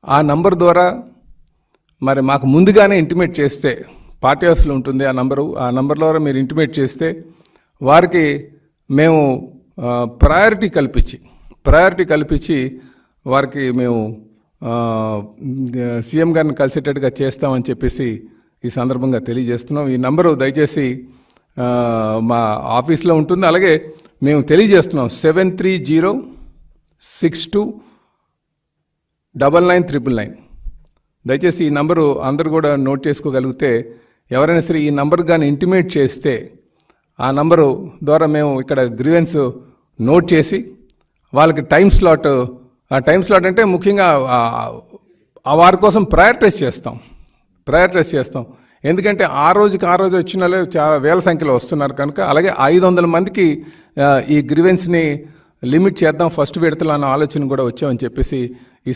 ఆ నంబర్ ద్వారా మరి మాకు ముందుగానే ఇంటిమేట్ చేస్తే, పార్టీ హౌస్లో ఉంటుంది ఆ నంబరు, ఆ నంబర్ ద్వారా మీరు ఇంటిమేట్ చేస్తే వారికి మేము ప్రయారిటీ కల్పించి వారికి మేము సీఎం గారిని కలిసేటట్టుగా చేస్తామని చెప్పేసి ఈ సందర్భంగా తెలియజేస్తున్నాం. ఈ నంబరు దయచేసి మా ఆఫీస్లో ఉంటుంది. అలాగే మేము తెలియజేస్తున్నాం 7306299999. దయచేసి ఈ నంబరు అందరూ కూడా నోట్ చేసుకోగలిగితే, ఎవరైనా సరే ఈ నంబర్ కానీ ఇంటిమేట్ చేస్తే ఆ నంబరు ద్వారా మేము ఇక్కడ గ్రీవెన్స్ నోట్ చేసి వాళ్ళకి టైం స్లాట్ అంటే ముఖ్యంగా వారి కోసం ప్రయారిటైజ్ చేస్తాం. ఎందుకంటే ఆ రోజు వచ్చిన వాళ్ళు చాలా వేల సంఖ్యలో వస్తున్నారు కనుక, అలాగే 500 మందికి ఈ గ్రీవెన్స్ని లిమిట్ చేద్దాం ఫస్ట్ విడతలో అన్న ఆలోచన కూడా వచ్చామని చెప్పేసి ఈ